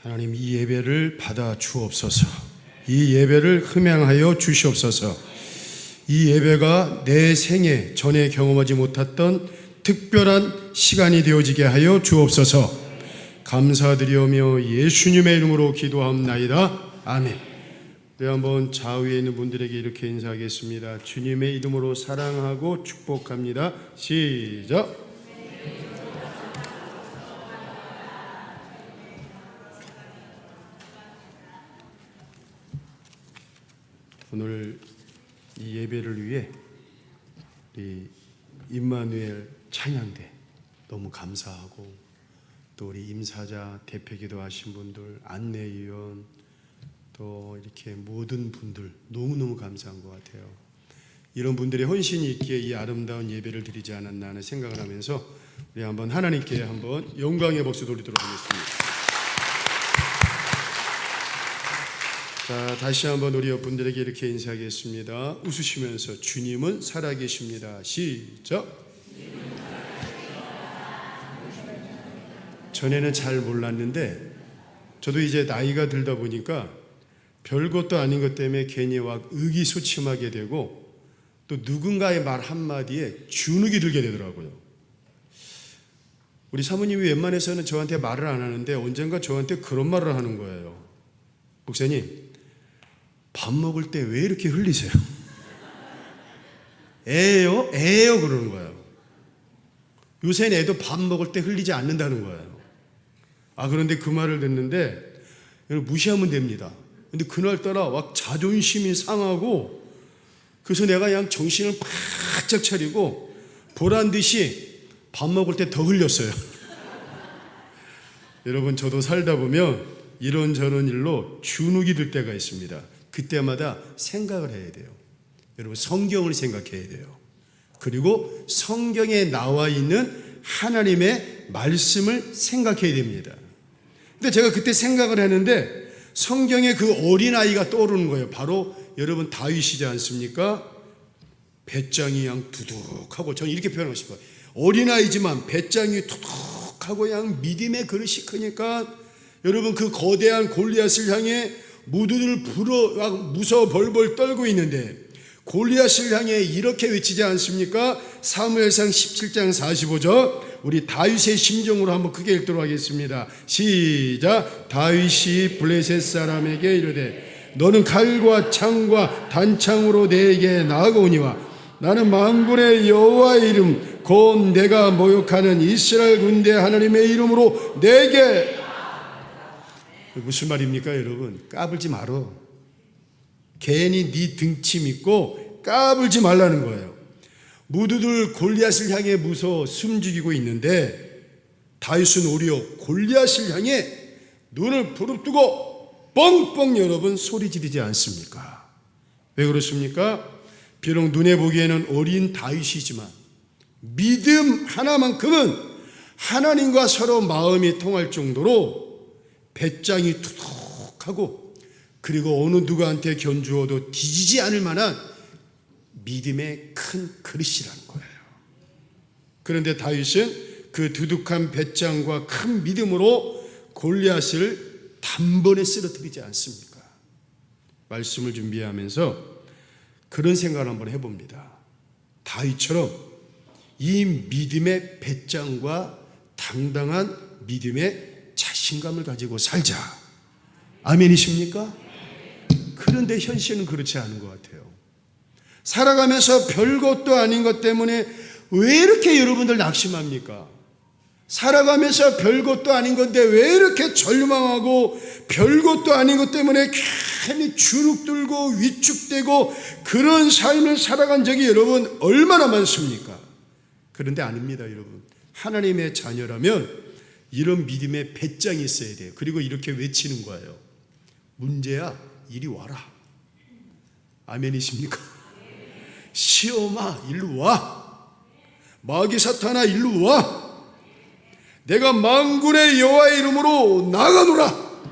하나님, 이 예배를 받아 주옵소서. 이 예배를 흠양하여 주시옵소서. 이 예배가 내 생애 전에 경험하지 못했던 특별한 시간이 되어지게 하여 주옵소서. 감사드리오며 예수님의 이름으로 기도합나이다. 아멘. 네, 한번 좌우에 있는 분들에게 이렇게 인사하겠습니다. 주님의 이름으로 사랑하고 축복합니다. 시작. 오늘 이 예배를 위해 우리 임마누엘 찬양대 너무 감사하고, 또 우리 임사자 대표기도 하신 분들, 안내위원, 또 이렇게 모든 분들 너무너무 감사한 것 같아요. 이런 분들의 헌신이 있기에 이 아름다운 예배를 드리지 않았나 하는 생각을 하면서 우리 한번 하나님께 한번 영광의 박수 돌리도록 하겠습니다. 자, 다시 한번 우리 옆분들에게 이렇게 인사하겠습니다. 웃으시면서 주님은 살아계십니다. 시작. 전에는 잘 몰랐는데 저도 이제 나이가 들다 보니까 별것도 아닌 것 때문에 괜히 막 의기소침하게 되고, 또 누군가의 말 한마디에 주눅이 들게 되더라고요. 우리 사모님이 웬만해서는 저한테 말을 안 하는데 언젠가 저한테 그런 말을 하는 거예요. 목사님, 밥 먹을 때 왜 이렇게 흘리세요? 애예요? 애예요? 그러는 거예요. 요새는 애도 밥 먹을 때 흘리지 않는다는 거예요. 그런데 그 말을 듣는데 무시하면 됩니다. 근데 그날따라 막 자존심이 상하고, 그래서 내가 그냥 정신을 바짝 차리고 보란 듯이 밥 먹을 때 더 흘렸어요. 여러분, 저도 살다 보면 이런저런 일로 주눅이 들 때가 있습니다. 그때마다 생각을 해야 돼요. 여러분, 성경을 생각해야 돼요. 그리고 성경에 나와 있는 하나님의 말씀을 생각해야 됩니다. 근데 제가 그때 생각을 했는데 성경에 그 어린아이가 떠오르는 거예요. 바로 여러분 다윗이지 않습니까? 배짱이 양 두둑하고, 저는 이렇게 표현하고 싶어요. 어린아이지만 배짱이 두둑하고 그냥 믿음의 그릇이 크니까 여러분, 그 거대한 골리앗을 향해 모두들 무서워 벌벌 떨고 있는데 골리앗을 향해 이렇게 외치지 않습니까? 사무엘상 17장 45절, 우리 다윗의 심정으로 한번 크게 읽도록 하겠습니다. 시작. 다윗이 블레셋 사람에게 이르되 너는 칼과 창과 단창으로 내게 나아오니와 나는 만군의 여호와의 이름 곧 내가 모욕하는 이스라엘 군대 하나님의 이름으로 내게. 무슨 말입니까 여러분? 까불지 말어. 괜히 네 등치 믿고 까불지 말라는 거예요. 모두들 골리앗을 향해 무서워 숨죽이고 있는데 다윗은 오히려 골리앗을 향해 눈을 부릅뜨고 뻥뻥 여러분 소리 지르지 않습니까? 왜 그렇습니까? 비록 눈에 보기에는 어린 다윗이지만 믿음 하나만큼은 하나님과 서로 마음이 통할 정도로 배짱이 투둑하고, 그리고 어느 누구한테 견주어도 뒤지지 않을 만한 믿음의 큰 그릇이라는 거예요. 그런데 다윗은 그 두둑한 배짱과 큰 믿음으로 골리앗을 단번에 쓰러뜨리지 않습니까? 말씀을 준비하면서 그런 생각을 한번 해봅니다. 다윗처럼 이 믿음의 배짱과 당당한 믿음의 자신감을 가지고 살자. 아멘이십니까? 그런데 현실은 그렇지 않은 것 같아요. 살아가면서 별것도 아닌 것 때문에 왜 이렇게 여러분들 낙심합니까? 살아가면서 별것도 아닌 건데 왜 이렇게 절망하고, 별것도 아닌 것 때문에 괜히 주눅 들고 위축되고, 그런 삶을 살아간 적이 여러분 얼마나 많습니까? 그런데 아닙니다. 여러분, 하나님의 자녀라면 이런 믿음의 배짱이 있어야 돼요. 그리고 이렇게 외치는 거예요. 문제야, 이리 와라. 아멘이십니까? 시험아, 일로 와. 마귀 사탄아, 일로 와. 내가 만군의 여호와의 이름으로 나가노라.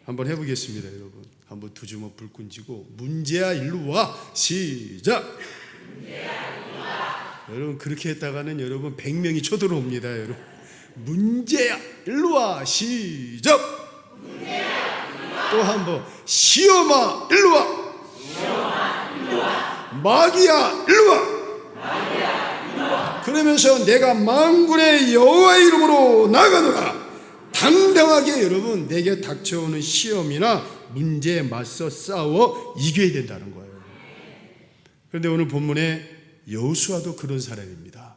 한번 해보겠습니다. 여러분, 한번 두 주먹 불끈 쥐고 문제야, 일로 와. 시작. 문제야, 일로 와. 여러분, 그렇게 했다가는 여러분 100명이 쳐들어옵니다. 여러분, 문제야, 일로 와. 시작. 또 한 번, 시험아 일로 와. 마귀야 일로 와. 그러면서 내가 만군의 여호와의 이름으로 나가노라. 당당하게 여러분 내게 닥쳐오는 시험이나 문제에 맞서 싸워 이겨야 된다는 거예요. 그런데 오늘 본문에 여호수아도 그런 사람입니다.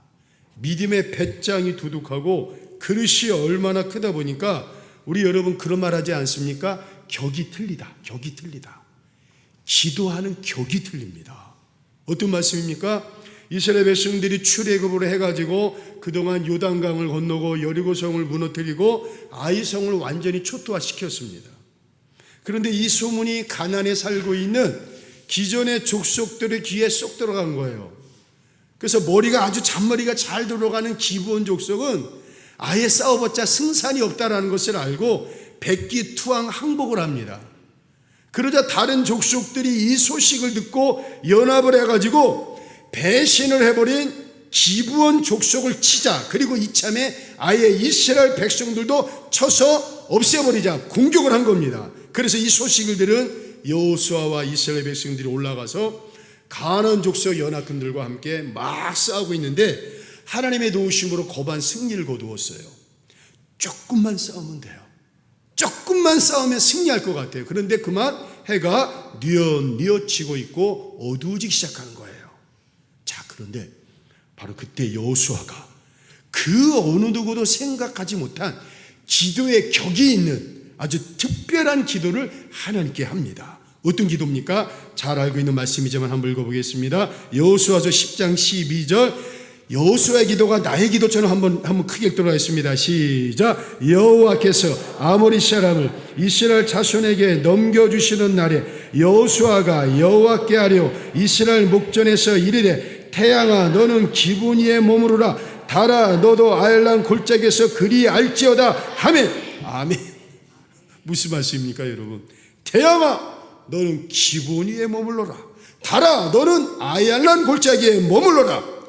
믿음의 배짱이 두둑하고 그릇이 얼마나 크다 보니까 우리 여러분 그런 말 하지 않습니까? 격이 틀리다. 격이 틀리다. 기도하는 격이 틀립니다. 어떤 말씀입니까? 이스라엘 백성들이 출애굽을 해가지고 그동안 요단강을 건너고 여리고성을 무너뜨리고 아이성을 완전히 초토화시켰습니다. 그런데 이 소문이 가나안에 살고 있는 기존의 족속들의 귀에 쏙 들어간 거예요. 그래서 머리가 아주 잔머리가 잘 들어가는 기브온 족속은 아예 싸워봤자 승산이 없다라는 것을 알고 백기투항 항복을 합니다. 그러자 다른 족속들이 이 소식을 듣고 연합을 해가지고 배신을 해버린 기브온 족속을 치자. 그리고 이참에 아예 이스라엘 백성들도 쳐서 없애버리자 공격을 한 겁니다. 그래서 이 소식을 들은 여호수아와 이스라엘 백성들이 올라가서 가나안 족속 연합군들과 함께 막 싸우고 있는데 하나님의 도우심으로 거반 승리를 거두었어요. 조금만 싸우면 돼요. 조금만 싸우면 승리할 것 같아요. 그런데 그만 해가 뉘어치고 있고 어두워지기 시작하는 거예요. 자, 그런데 바로 그때 여호수아가 그 어느 누구도 생각하지 못한 기도의 격이 있는 아주 특별한 기도를 하나님께 합니다. 어떤 기도입니까? 잘 알고 있는 말씀이지만 한번 읽어보겠습니다. 여호수아서 10장 12절. 여호수아의 기도가 나의 기도처럼 한번 크게 읽도록 하겠습니다. 시작. 여호와께서 아모리 사람을 이스라엘 자손에게 넘겨주시는 날에 여호수아가 여호와께 하려 이스라엘 목전에서 이르되 태양아 너는 기브온의 머무르라. 달아 너도 아엘란 골짜기에서 그리 알지어다 하멘. 아멘. 무슨 말씀입니까 여러분? 태양아 너는 기브온 위에 머물러라. 달아 너는 아엘란 골짜기에 머물러라.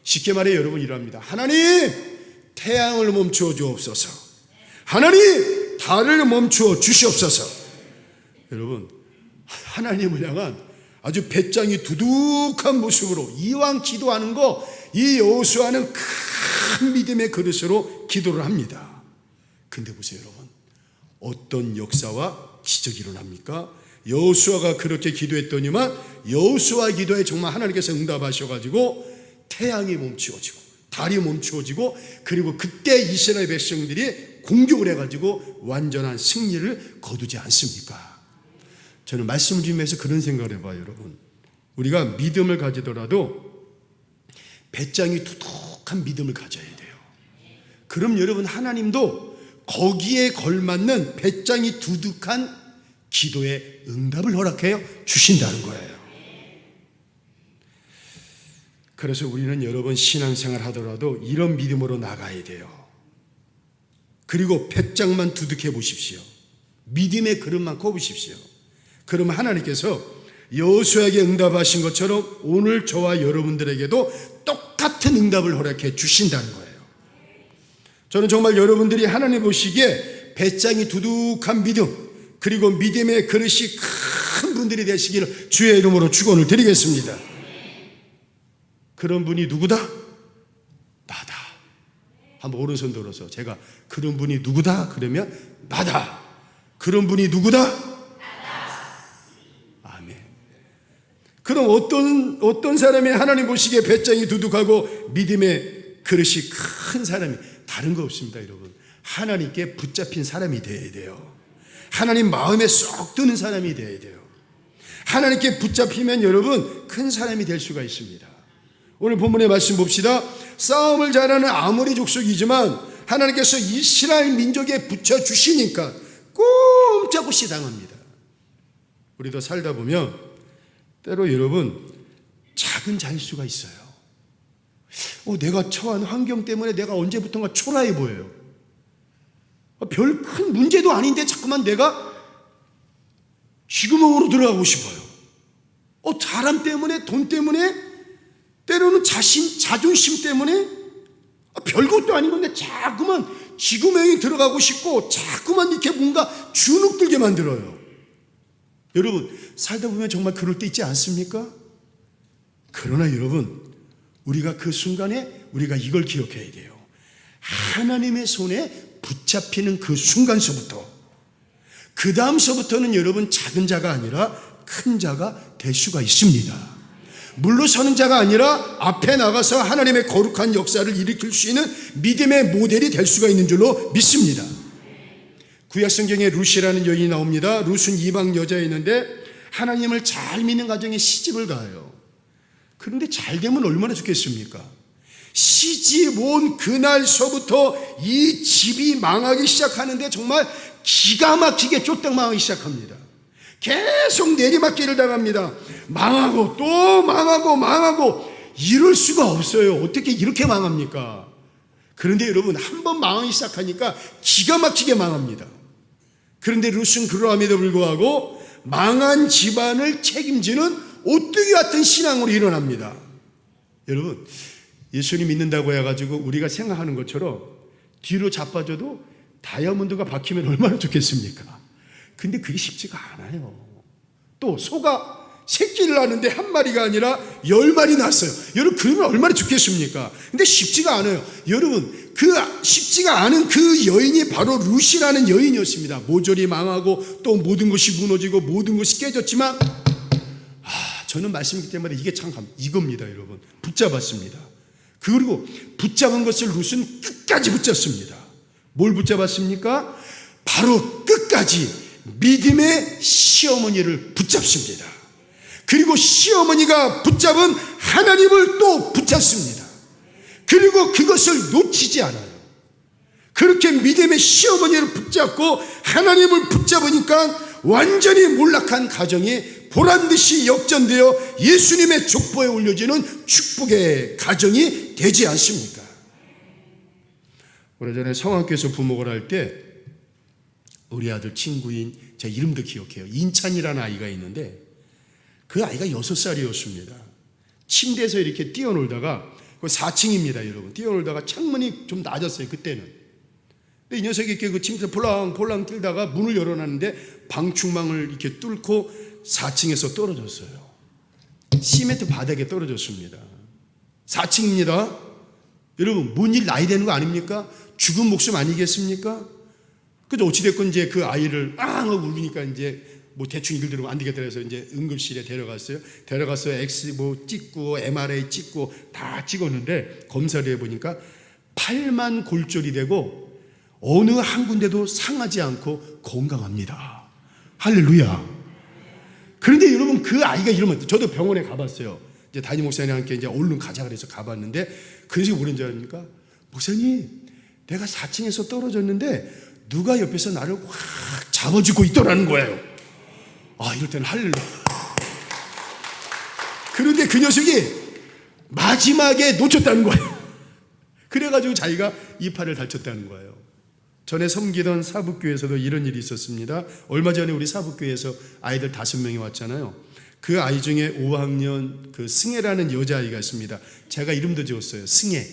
쉽게 말해 여러분 이러합니다. 하나님 태양을 멈추어 주옵소서. 하나님 달을 멈추어 주시옵소서. 여러분 하나님을 향한 아주 배짱이 두둑한 모습으로 이왕 기도하는 거 이 여호수아는 큰 믿음의 그릇으로 기도를 합니다. 근데 보세요 여러분, 어떤 역사와 기적이 일어납니까? 여호수아가 그렇게 기도했더니만 여호수아 기도에 정말 하나님께서 응답하셔가지고 태양이 멈추어지고 달이 멈추어지고 그리고 그때 이스라엘 백성들이 공격을 해가지고 완전한 승리를 거두지 않습니까? 저는 말씀을 드리면서 그런 생각을 해봐요 여러분. 우리가 믿음을 가지더라도 배짱이 두둑한 믿음을 가져야 돼요. 그럼 여러분 하나님도 거기에 걸맞는 배짱이 두둑한 기도의 응답을 허락해요 주신다는 거예요. 그래서 우리는 여러분 신앙생활 하더라도 이런 믿음으로 나가야 돼요. 그리고 배짱만 두둑해 보십시오. 믿음의 그릇만 꼽으십시오. 그러면 하나님께서 여호수아에게 응답하신 것처럼 오늘 저와 여러분들에게도 똑같은 응답을 허락해 주신다는 거예요. 저는 정말 여러분들이 하나님 보시기에 배짱이 두둑한 믿음 그리고 믿음의 그릇이 큰 분들이 되시기를 주의 이름으로 축원을 드리겠습니다. 그런 분이 누구다? 나다. 한번 오른손 들어서 제가 그런 분이 누구다? 그러면 나다. 그런 분이 누구다? 나다. 아멘. 그럼 어떤 사람이 하나님 보시기에 배짱이 두둑하고 믿음의 그릇이 큰 사람이 다른 거 없습니다 여러분. 하나님께 붙잡힌 사람이 되어야 돼요. 하나님 마음에 쏙 드는 사람이 되어야 돼요. 하나님께 붙잡히면 여러분 큰 사람이 될 수가 있습니다. 오늘 본문의 말씀 봅시다. 싸움을 잘하는 아모리 족속이지만 하나님께서 이스라엘 민족에 붙여주시니까 꼼짝없이 당합니다. 우리도 살다 보면 때로 여러분 작은 자일수가 있어요. 내가 처한 환경 때문에 내가 언제부턴가 초라해 보여요. 별 큰 문제도 아닌데 자꾸만 내가 쥐구멍으로 들어가고 싶어요. 사람 때문에 돈 때문에 때로는 자존심 때문에 별것도 아닌 건데 자꾸만 지구명이 들어가고 싶고 자꾸만 이렇게 뭔가 주눅들게 만들어요. 여러분, 살다 보면 정말 그럴 때 있지 않습니까? 그러나 여러분, 우리가 그 순간에 우리가 이걸 기억해야 돼요. 하나님의 손에 붙잡히는 그 순간서부터, 그 다음서부터는 여러분 작은 자가 아니라 큰 자가 될 수가 있습니다. 물러서는 자가 아니라 앞에 나가서 하나님의 거룩한 역사를 일으킬 수 있는 믿음의 모델이 될 수가 있는 줄로 믿습니다. 구약성경에 룻이라는 여인이 나옵니다. 룻은 이방 여자였는데 하나님을 잘 믿는 가정에 시집을 가요. 그런데 잘 되면 얼마나 좋겠습니까? 시집 온 그날서부터 이 집이 망하기 시작하는데 정말 기가 막히게 쫄딱 망하기 시작합니다. 계속 내리막길을 당합니다. 망하고 또 망하고 이럴 수가 없어요. 어떻게 이렇게 망합니까? 그런데 여러분, 한번 망하기 시작하니까 기가 막히게 망합니다. 그런데 룻은 그러함에도 불구하고 망한 집안을 책임지는 오뚜기 같은 신앙으로 일어납니다. 여러분, 예수님 믿는다고 해가지고 우리가 생각하는 것처럼 뒤로 자빠져도 다이아몬드가 박히면 얼마나 좋겠습니까? 근데 그게 쉽지가 않아요. 또 소가 새끼를 낳는데 한 마리가 아니라 10마리 낳았어요. 여러분, 그러면 얼마나 좋겠습니까? 근데 쉽지가 않아요. 여러분, 그 쉽지가 않은 그 여인이 바로 룻이라는 여인이었습니다. 모조리 망하고 또 모든 것이 무너지고 모든 것이 깨졌지만 저는 말씀이기 때문에 이게 참 이겁니다. 여러분, 붙잡았습니다. 그리고 붙잡은 것을 룻은 끝까지 붙잡습니다. 뭘 붙잡았습니까? 바로 끝까지 믿음의 시어머니를 붙잡습니다. 그리고 시어머니가 붙잡은 하나님을 또 붙잡습니다. 그리고 그것을 놓치지 않아요. 그렇게 믿음의 시어머니를 붙잡고 하나님을 붙잡으니까 완전히 몰락한 가정이 보란듯이 역전되어 예수님의 족보에 올려지는 축복의 가정이 되지 않습니까? 오래전에 성학교에서 부목을 할 때 우리 아들 친구인, 제 이름도 기억해요. 인찬이라는 아이가 있는데 그 아이가 6살이었습니다. 침대에서 이렇게 뛰어놀다가, 그 4층입니다, 여러분. 뛰어놀다가 창문이 좀 낮았어요, 그때는. 근데 이 녀석이 이렇게 그 침대에서 폴랑폴랑 뛰다가 문을 열어놨는데 방충망을 이렇게 뚫고 4층에서 떨어졌어요. 시멘트 바닥에 떨어졌습니다. 4층입니다. 여러분, 뭔 일 나야 되는 거 아닙니까? 죽은 목숨 아니겠습니까? 그래서 어찌됐건 이제 그 아이를 하고 울으니까 이제 뭐 대충 이걸 들으면 안 되겠다 해서 이제 응급실에 데려갔어요. 데려가서 엑스 찍고 MRI 찍고 다 찍었는데 검사를 해보니까 팔만 골절이 되고 어느 한 군데도 상하지 않고 건강합니다. 할렐루야. 그런데 여러분, 그 아이가 이러면, 저도 병원에 가봤어요. 이제 담임 목사님과 함께 이제 얼른 가자 그래서 가봤는데 그 녀석이 뭐라는 줄 아십니까? 목사님, 내가 4층에서 떨어졌는데 누가 옆에서 나를 확 잡아주고 있더라는 거예요. 이럴 때는 할렐루야. 그런데 그 녀석이 마지막에 놓쳤다는 거예요. 그래가지고 자기가 이 팔을 다쳤다는 거예요. 전에 섬기던 사북교회에서도 이런 일이 있었습니다. 얼마 전에 우리 사북교회에서 아이들 5명이 왔잖아요. 그 아이 중에 5학년 그 승혜라는 여자아이가 있습니다. 제가 이름도 지었어요. 승혜.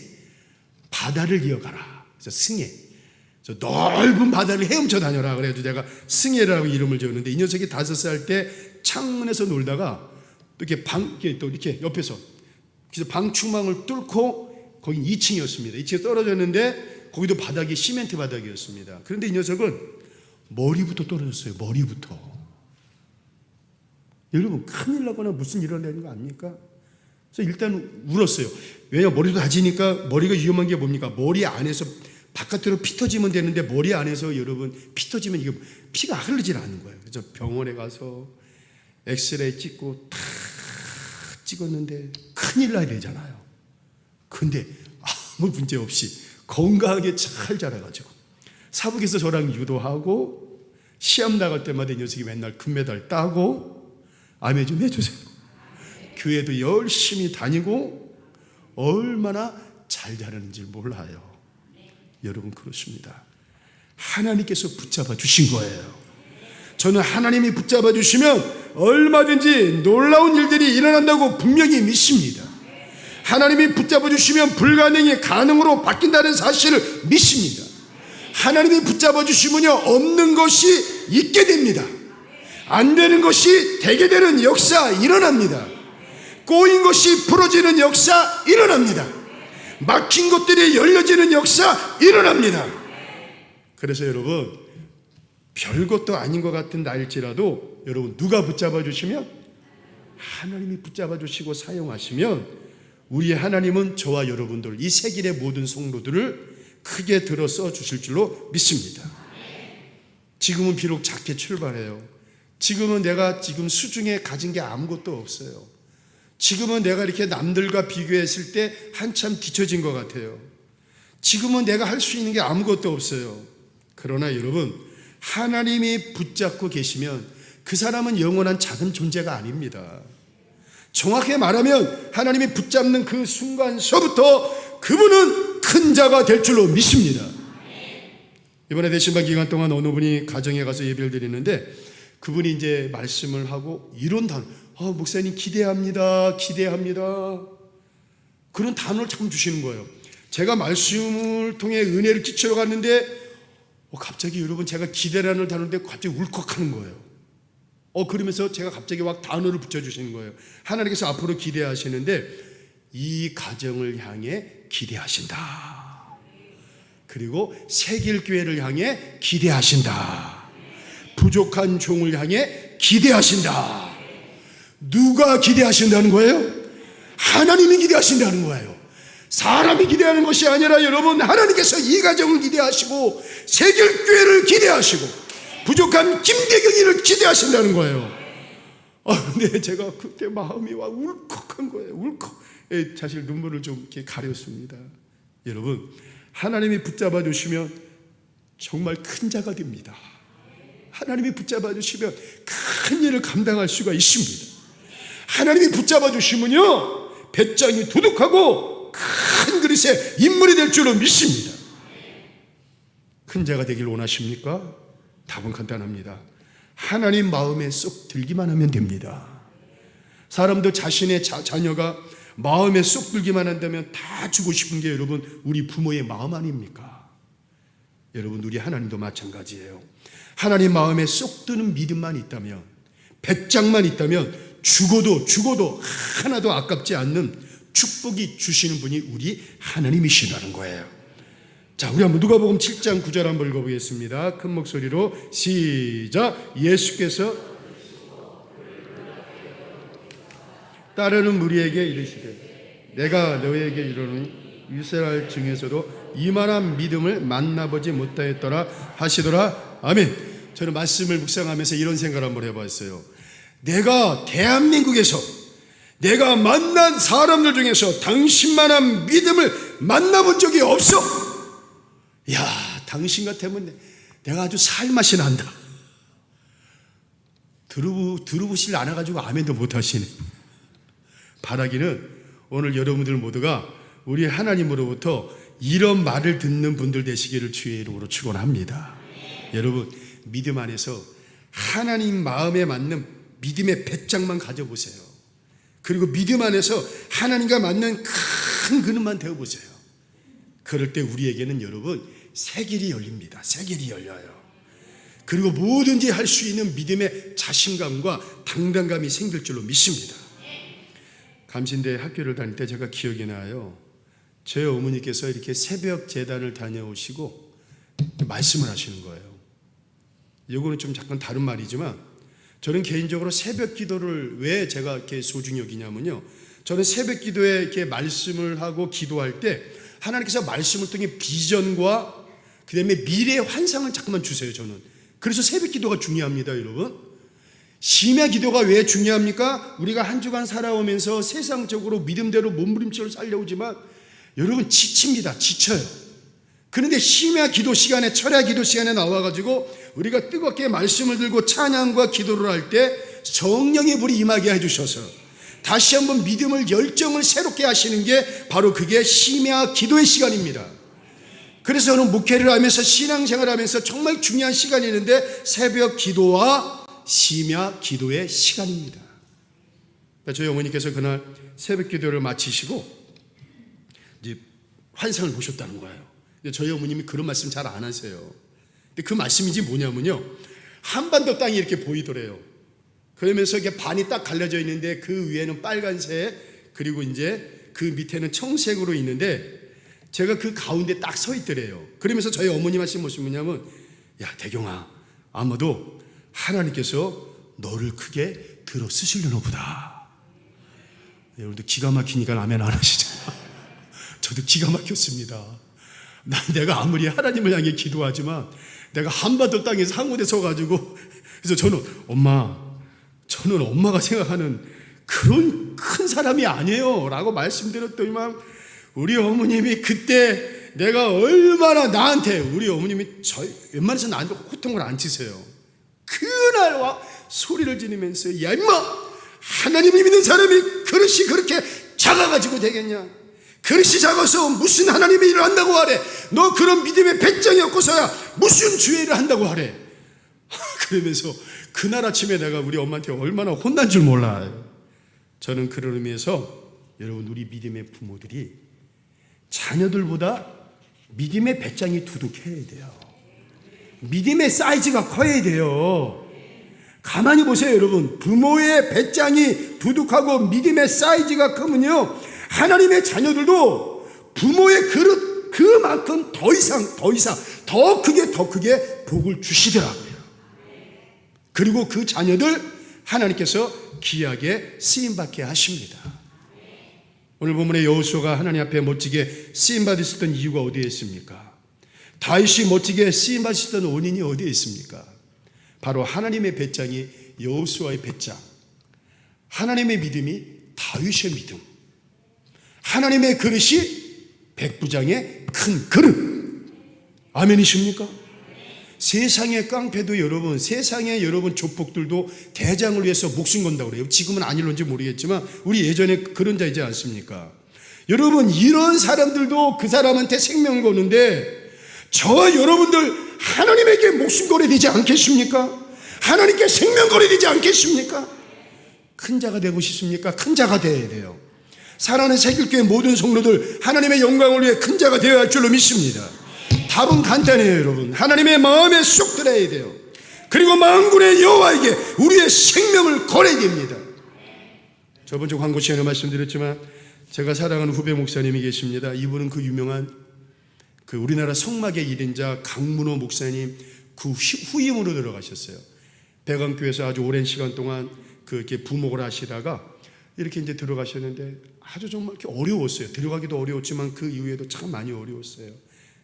바다를 이어가라. 그래서 승혜. 넓은 바다를 헤엄쳐 다녀라. 그래가지고 제가 승혜라고 이름을 지었는데, 이 녀석이 5살 때 창문에서 놀다가 또 이렇게 옆에서 그래서 방충망을 뚫고 거기 2층이었습니다. 2층에 떨어졌는데 거기도 바닥이 시멘트 바닥이었습니다. 그런데 이 녀석은 머리부터 떨어졌어요. 머리부터. 여러분, 큰일 나거나 무슨 일이 일어나는 거 아닙니까? 그래서 일단 울었어요. 왜냐하면 머리도 다지니까. 머리가 위험한 게 뭡니까? 머리 안에서 바깥으로 피 터지면 되는데 머리 안에서 여러분 피 터지면 이게 피가 흐르질 않는 거예요. 그래서 병원에 가서 엑스레이 찍고 다 찍었는데 큰일 나야 되잖아요. 근데 아무 문제 없이 건강하게 잘 자라가지고 사북에서 저랑 유도하고 시합 나갈 때마다 이 녀석이 맨날 금메달 따고 아멘 좀 해주세요. 교회도 열심히 다니고 얼마나 잘 자라는지 몰라요. 여러분, 그렇습니다. 하나님께서 붙잡아 주신 거예요. 저는 하나님이 붙잡아 주시면 얼마든지 놀라운 일들이 일어난다고 분명히 믿습니다. 하나님이 붙잡아 주시면 불가능이 가능으로 바뀐다는 사실을 믿습니다. 하나님이 붙잡아 주시면요, 없는 것이 있게 됩니다. 안 되는 것이 되게 되는 역사 일어납니다. 꼬인 것이 풀어지는 역사 일어납니다. 막힌 것들이 열려지는 역사 일어납니다. 그래서 여러분, 별것도 아닌 것 같은 나일지라도 여러분, 누가 붙잡아 주시면? 하나님이 붙잡아 주시고 사용하시면 우리의 하나님은 저와 여러분들, 이 세길의 모든 성도들을 크게 들어 써 주실 줄로 믿습니다. 지금은 비록 작게 출발해요. 지금은 내가 지금 수중에 가진 게 아무것도 없어요. 지금은 내가 이렇게 남들과 비교했을 때 한참 뒤처진 것 같아요. 지금은 내가 할 수 있는 게 아무것도 없어요. 그러나 여러분, 하나님이 붙잡고 계시면 그 사람은 영원한 작은 존재가 아닙니다. 정확히 말하면 하나님이 붙잡는 그 순간서부터 그분은 큰 자가 될 줄로 믿습니다. 이번에 대신반 기간 동안 어느 분이 가정에 가서 예배를 드리는데 그분이 이제 말씀을 하고 이런 단어, 목사님 기대합니다, 기대합니다, 그런 단어를 자꾸 주시는 거예요. 제가 말씀을 통해 은혜를 끼치러 갔는데 갑자기 여러분, 제가 기대라는 단어인데 갑자기 울컥하는 거예요. 그러면서 제가 갑자기 막 단어를 붙여주시는 거예요. 하나님께서 앞으로 기대하시는데 이 가정을 향해 기대하신다. 그리고 세길교회를 향해 기대하신다. 부족한 종을 향해 기대하신다. 누가 기대하신다는 거예요? 하나님이 기대하신다는 거예요. 사람이 기대하는 것이 아니라 여러분, 하나님께서 이 가정을 기대하시고 세길교회를 기대하시고 부족한 김대경이를 기대하신다는 거예요. 근데 제가 그때 마음이 와 울컥한 거예요. 울컥. 사실 눈물을 좀 이렇게 가렸습니다. 여러분, 하나님이 붙잡아 주시면 정말 큰 자가 됩니다. 하나님이 붙잡아 주시면 큰 일을 감당할 수가 있습니다. 하나님이 붙잡아 주시면요, 배짱이 두둑하고 큰 그릇의 인물이 될 줄로 믿습니다. 큰 자가 되길 원하십니까? 답은 간단합니다. 하나님 마음에 쏙 들기만 하면 됩니다. 사람도 자신의 자녀가 마음에 쏙 들기만 한다면 다 주고 싶은 게 여러분, 우리 부모의 마음 아닙니까? 여러분, 우리 하나님도 마찬가지예요. 하나님 마음에 쏙 드는 믿음만 있다면, 배짱만 있다면 죽어도 하나도 아깝지 않는 축복이 주시는 분이 우리 하나님이시라는 거예요. 자, 우리 한번 누가복음 7장 9절 한번 읽어보겠습니다. 큰 목소리로 시작. 예수께서 따르는 무리에게 이르시되 내가 너희에게 이르노니 이스라엘 중에서도 이만한 믿음을 만나보지 못하였더라 하시더라. 아멘. 저는 말씀을 묵상하면서 이런 생각을 한번 해봤어요. 내가 대한민국에서 내가 만난 사람들 중에서 당신만한 믿음을 만나본 적이 없어. 야, 당신 같으면 내가 아주 살맛이 난다. 들어보실 않아가지고 아멘도 못하시네. 바라기는 오늘 여러분들 모두가 우리 하나님으로부터 이런 말을 듣는 분들 되시기를 주의 이름으로 축원합니다. 여러분, 믿음 안에서 하나님 마음에 맞는 믿음의 배짱만 가져보세요. 그리고 믿음 안에서 하나님과 맞는 큰 그릇만 되어보세요. 그럴 때 우리에게는 여러분, 새 길이 열립니다. 새 길이 열려요. 그리고 뭐든지 할 수 있는 믿음의 자신감과 당당감이 생길 줄로 믿습니다. 감신대 학교를 다닐 때 제가 기억이 나요. 저희 어머니께서 이렇게 새벽 제단을 다녀오시고 말씀을 하시는 거예요. 이거는 좀 잠깐 다른 말이지만 저는 개인적으로 새벽 기도를 왜 제가 이렇게 소중히 여기냐면요, 저는 새벽 기도에 이렇게 말씀을 하고 기도할 때 하나님께서 말씀을 통해 비전과 그 다음에 미래의 환상을 자꾸만 주세요. 저는 그래서 새벽 기도가 중요합니다. 여러분, 심야 기도가 왜 중요합니까? 우리가 한 주간 살아오면서 세상적으로 믿음대로 몸부림치를 살려오지만 여러분, 지칩니다. 지쳐요. 그런데 심야 기도 시간에, 철야 기도 시간에 나와가지고 우리가 뜨겁게 말씀을 들고 찬양과 기도를 할 때 성령의 불이 임하게 해주셔서 다시 한번 믿음을, 열정을 새롭게 하시는 게 바로 그게 심야 기도의 시간입니다. 그래서 저는 목회를 하면서 신앙생활을 하면서 정말 중요한 시간이 있는데 새벽 기도와 심야 기도의 시간입니다. 저희 어머니께서 그날 새벽 기도를 마치시고 이제 환상을 보셨다는 거예요. 저희 어머님이 그런 말씀 잘 안 하세요. 근데 그 말씀인지 뭐냐면요, 한반도 땅이 이렇게 보이더래요. 그러면서 이게 반이 딱 갈려져 있는데 그 위에는 빨간색, 그리고 이제 그 밑에는 청색으로 있는데 제가 그 가운데 딱 서 있더래요. 그러면서 저희 어머님 하신 모습이 뭐냐면, 야 대경아, 아마도 하나님께서 너를 크게 들어 쓰시려나 보다. 여러분들 기가 막히니까 아멘 안 하시잖아요. 저도 기가 막혔습니다. 내가 아무리 하나님을 향해 기도하지만 내가 한반도 땅에서 한 곳에 서가지고, 그래서 저는 엄마가 생각하는 그런 큰 사람이 아니에요 라고 말씀드렸더니만, 우리 어머님이 그때 내가 얼마나 나한테, 우리 어머님이 웬만해서 나한테 호통을 안 치세요. 그날 와 소리를 지르면서, 야 임마, 하나님을 믿는 사람이 그릇이 그렇게 작아가지고 되겠냐? 그릇이 작아서 무슨 하나님의 일을 한다고 하래? 너 그런 믿음의 배짱이 없고서야 무슨 주의 일을 한다고 하래? 그러면서 그날 아침에 내가 우리 엄마한테 얼마나 혼난 줄 몰라요. 저는 그런 의미에서 여러분, 우리 믿음의 부모들이 자녀들보다 믿음의 배짱이 두둑해야 돼요. 믿음의 사이즈가 커야 돼요. 가만히 보세요 여러분, 부모의 배짱이 두둑하고 믿음의 사이즈가 크면요, 하나님의 자녀들도 부모의 그릇 그만큼 더 이상 더 크게 복을 주시더라고요. 그리고 그 자녀들 하나님께서 귀하게 쓰임받게 하십니다. 오늘 본문의 여호수아가 하나님 앞에 멋지게 쓰임받으셨던 이유가 어디에 있습니까? 다윗이 멋지게 쓰임받으셨던 원인이 어디에 있습니까? 바로 하나님의 배짱이 여호수아의 배짱, 하나님의 믿음이 다윗의 믿음, 하나님의 그릇이 백부장의 큰 그릇. 아멘이십니까? 세상의 깡패도 여러분, 세상의 여러분 조폭들도 대장을 위해서 목숨 건다고 그래요. 지금은 아닐런지 모르겠지만 우리 예전에 그런 자이지 않습니까? 여러분, 이런 사람들도 그 사람한테 생명을 거는데 저와 여러분들 하나님에게 목숨 걸어야 되지 않겠습니까? 하나님께 생명 걸어야 되지 않겠습니까? 큰 자가 되고 싶습니까? 큰 자가 되어야 돼요. 사랑하는 새길교회 모든 성도들, 하나님의 영광을 위해 큰 자가 되어야 할 줄로 믿습니다. 답은 간단해요 여러분. 하나님의 마음에 쏙 들어야 돼요. 그리고 만군의 여호와에게 우리의 생명을 걸어야 됩니다. 저번 주 광고 시간에 말씀드렸지만 제가 사랑하는 후배 목사님이 계십니다. 이분은 그 유명한 그 우리나라 성막의 1인자 강문호 목사님 그 후임으로 들어가셨어요. 대강교회에서 아주 오랜 시간 동안 그렇게 부목을 하시다가 이렇게 이제 들어가셨는데 아주 정말 이렇게 어려웠어요. 들어가기도 어려웠지만 그 이후에도 참 많이 어려웠어요.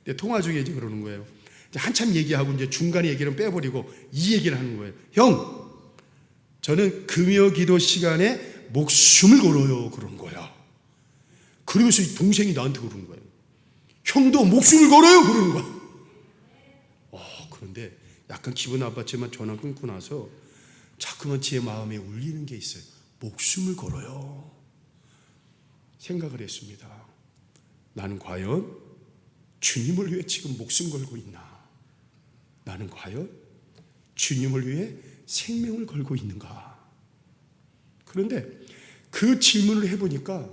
근데 통화 중에 이제 그러는 거예요. 이제 한참 얘기하고 이제 중간에 얘기를 빼버리고 이 얘기를 하는 거예요. 형, 저는 금요 기도 시간에 목숨을 걸어요. 그러는 거야. 그러면서 이 동생이 나한테 그러는 거예요. 형도 목숨을 걸어요. 그러는 거야. 그런데 약간 기분 나빴지만 전화 끊고 나서 자꾸만 제 마음에 울리는 게 있어요. 목숨을 걸어요. 생각을 했습니다. 나는 과연 주님을 위해 지금 목숨 걸고 있나? 나는 과연 주님을 위해 생명을 걸고 있는가? 그런데 그 질문을 해보니까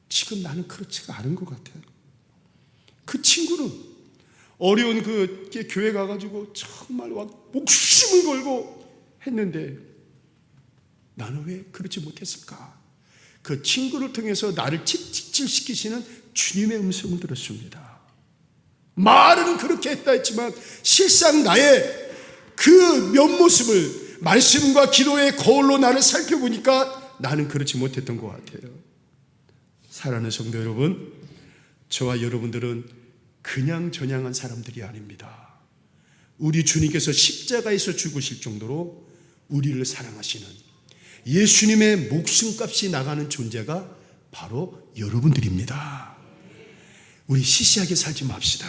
지금 나는 그렇지가 않은 것 같아요. 그 친구는 어려운 그 교회 가가지고 정말 목숨을 걸고 했는데 나는 왜 그렇지 못했을까? 그 친구를 통해서 나를 직질시키시는 주님의 음성을 들었습니다. 말은 그렇게 했다 했지만 실상 나의 그 면모습을 말씀과 기도의 거울로 나를 살펴보니까 나는 그렇지 못했던 것 같아요. 사랑하는 성도 여러분, 저와 여러분들은 그냥 저냥한 사람들이 아닙니다. 우리 주님께서 십자가에서 죽으실 정도로 우리를 사랑하시는 예수님의 목숨값이 나가는 존재가 바로 여러분들입니다. 우리 시시하게 살지 맙시다.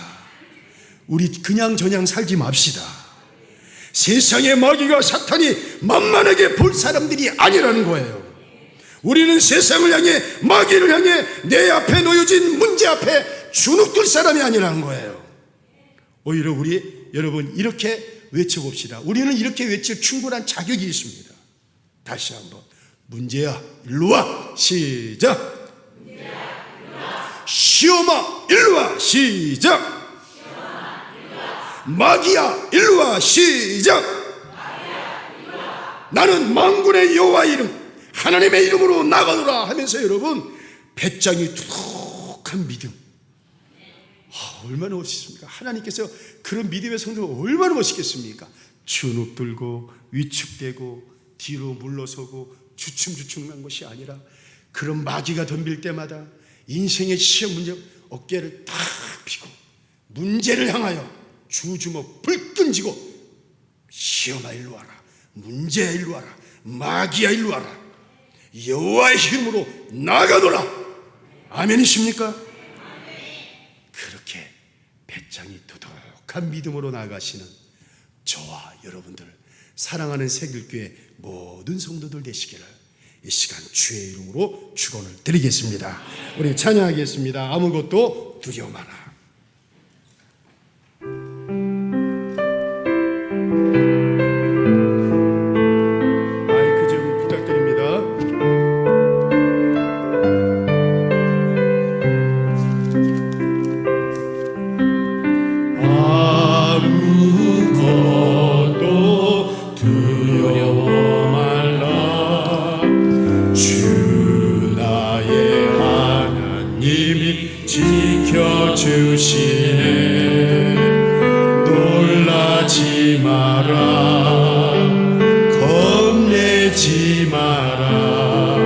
우리 그냥 저냥 살지 맙시다. 세상의 마귀가 사탄이 만만하게 볼 사람들이 아니라는 거예요. 우리는 세상을 향해 마귀를 향해 내 앞에 놓여진 문제 앞에 주눅들 사람이 아니라는 거예요. 오히려 우리 여러분 이렇게 외쳐봅시다. 우리는 이렇게 외칠 충분한 자격이 있습니다. 다시 한번 문제야 일로와 시작. 시험아 일로와 시작. 마귀야 일로와. 시작. 나는 만군의 여호와 이름 하나님의 이름으로 나가노라 하면서 여러분 배짱이 두둑한 믿음. 얼마나 멋있습니까? 하나님께서 그런 믿음의 성도가 얼마나 멋있겠습니까? 주눅 들고 위축되고 뒤로 물러서고 주춤주춤한 것이 아니라 그런 마귀가 덤빌 때마다 인생의 시험 문제 어깨를 탁 펴고 문제를 향하여 주주먹 불끈지고 시험아 일로 와라. 문제야 일로 와라. 마귀야 일로 와라. 여호와의 이름으로 나가노라. 아멘이십니까? 그렇게 배짱이 두둑한 믿음으로 나가시는 저와 여러분들 사랑하는 새길교회 모든 성도들 되시기를 이 시간 주의 이름으로 축원을 드리겠습니다. 우리 찬양하겠습니다. 아무것도 두려워 마라. 마이크 좀 부탁드립니다. 아무것도 두려워 말라. 주 나의 하나님이 지켜주시네. 놀라지 마라. 겁내지 마라.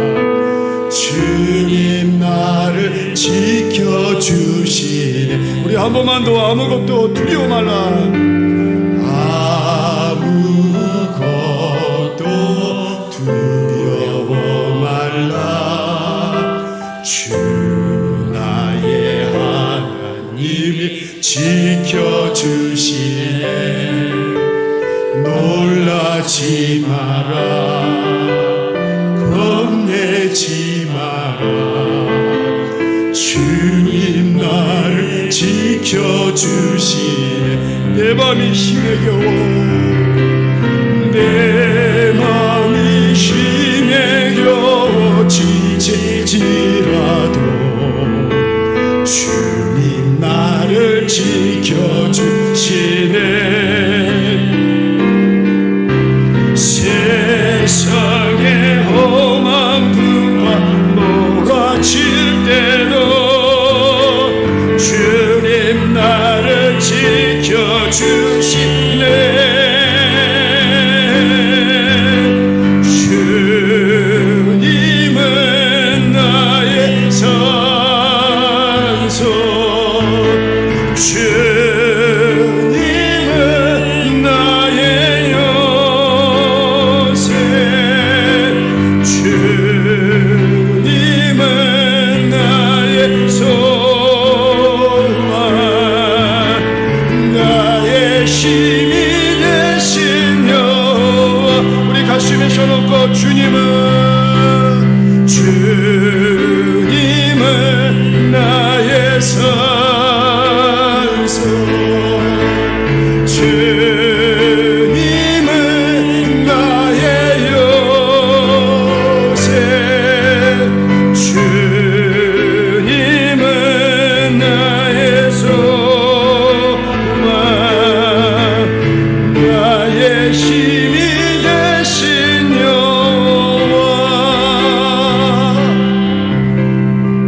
주님 나를 지켜주시네. 우리 한 번만 더 아무것도 두려워 말라. 아무것도 두려워 말라. 주 나의 하나님이 지켜주시네. 놀라지 마라. 겁내지 마라. 주님 나를 지켜주시네. 내 맘이 힘에 겨워. 내 맘이 힘에 겨워 지칠지라도 주님 나를 지켜주시네. 세상의 험한 풍파 몰아칠 때도 주님 나를 지켜주시네. 주님은 나의 산소. 주님은 나의 요새. 주님은 나의 소망. 나의 힘이 되신 여호와. 우리 가슴에 셔놓고 주님은 나의 산소. 주님은 나의 요새. 주님은 나의 소망. 나의 힘이 되신 여호와.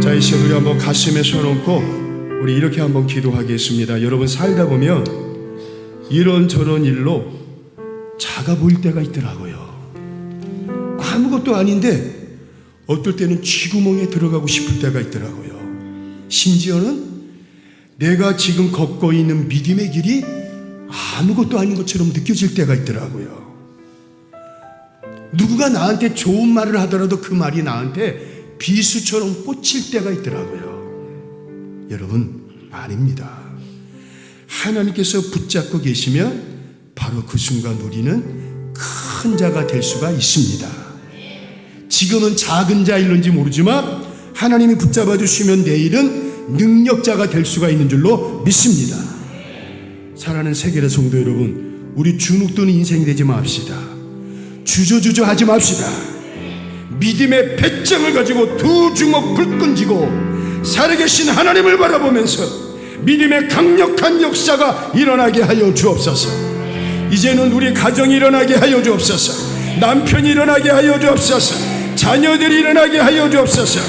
자, 이 시간 우리 한번 가슴에 손얹고 우리 이렇게 한번 기도하겠습니다. 여러분 살다 보면 이런저런 일로 작아 보일 때가 있더라고요. 아무것도 아닌데 어떨 때는 쥐구멍에 들어가고 싶을 때가 있더라고요. 심지어는 내가 지금 걷고 있는 믿음의 길이 아무것도 아닌 것처럼 느껴질 때가 있더라고요. 누구가 나한테 좋은 말을 하더라도 그 말이 나한테 비수처럼 꽂힐 때가 있더라고요. 여러분 아닙니다. 하나님께서 붙잡고 계시면 바로 그 순간 우리는 큰 자가 될 수가 있습니다. 지금은 작은 자일런지 모르지만 하나님이 붙잡아 주시면 내일은 능력자가 될 수가 있는 줄로 믿습니다. 사랑하는 세계의 성도 여러분, 우리 주눅드는 인생이 되지 맙시다. 주저주저 하지 맙시다. 믿음의 배짱을 가지고 두 주먹 불끈 쥐고 살아계신 하나님을 바라보면서 믿음의 강력한 역사가 일어나게 하여 주옵소서. 이제는 우리 가정이 일어나게 하여 주옵소서. 남편이 일어나게 하여 주옵소서. 자녀들이 일어나게 하여 주옵소서.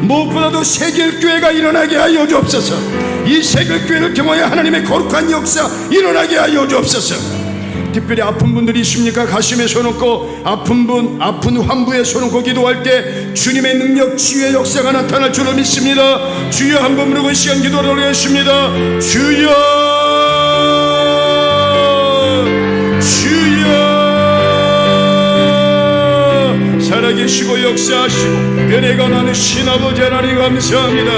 무엇보다도 세길교회가 일어나게 하여 주옵소서. 이 세길교회를 통하여 하나님의 거룩한 역사 일어나게 하여 주옵소서. 특별히 아픈 분들이 있습니까? 가슴에 손얹고 아픈 분, 아픈 환부에 손얹고 기도할 때 주님의 능력, 치유의 역사가 나타날 줄로 믿습니다. 주여 한번 부르고 시간 기도를 하겠습니다. 주여, 주여, 살아계시고 역사하시고 은혜가 많으신 아버지 하나님 감사합니다.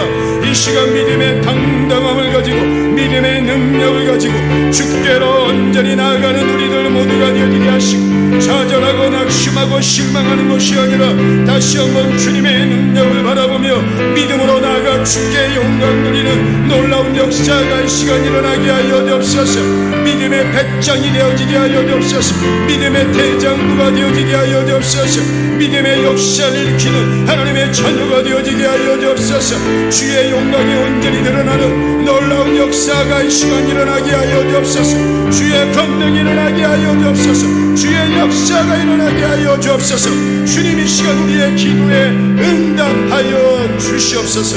이 시간 믿음의 당당함을 가지고 믿음의 능력을 가지고 주께로 온전히 나아가는 우리들 모두가 되어지게 하시고 좌절하고 낙심하고 실망하는 것이 아니라 다시 한번 주님의 능력을 바라보며 믿음으로 나아가 주께 영광 누리는 놀라운 역사가 이 시간 일어나게 하여 주옵소서. 믿음의 배짱이 되어지게 하여 주옵소서. 믿음의 대장부가 되어지게 하여 주옵소서. 믿음의 역사를 일으키는 하나님의 자녀가 되어지게 하여 주옵소서. 주의 영광이 온전히 드러나는 놀라운 역사가 이 시간 일어나게 하여 주옵소서. 주의 권능이 일어나게 하여 주옵소서. 주의 역사가 일어나게 하여 주옵소서. 주님 이 시간 우리의 기도에 응답하여 주시옵소서.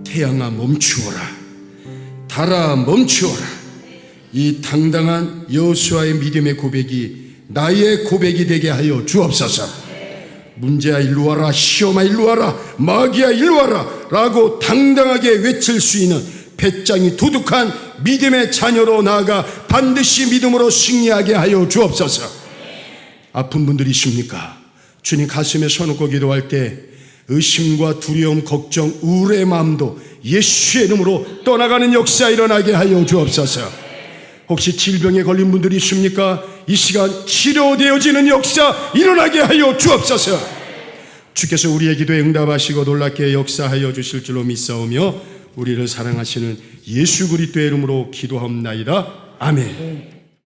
태양아 멈추어라, 달아 멈추어라. 이 당당한 여호수아의 믿음의 고백이 나의 고백이 되게 하여 주옵소서. 문제야 일로 와라, 시험아 일로 와라, 마귀야 일로 와라 라고 당당하게 외칠 수 있는 배짱이 두둑한 믿음의 자녀로 나아가 반드시 믿음으로 승리하게 하여 주옵소서. 아픈 분들이 있습니까? 주님 가슴에 손얹고 기도할 때 의심과 두려움, 걱정, 우울의 마음도 예수의 이름으로 떠나가는 역사 일어나게 하여 주옵소서. 혹시 질병에 걸린 분들이 있습니까? 이 시간 치료되어지는 역사 일어나게 하여 주옵소서. 주께서 우리의 기도에 응답하시고 놀랍게 역사하여 주실 줄로 믿사오며 우리를 사랑하시는 예수 그리스도의 이름으로 기도하옵나이다. 아멘.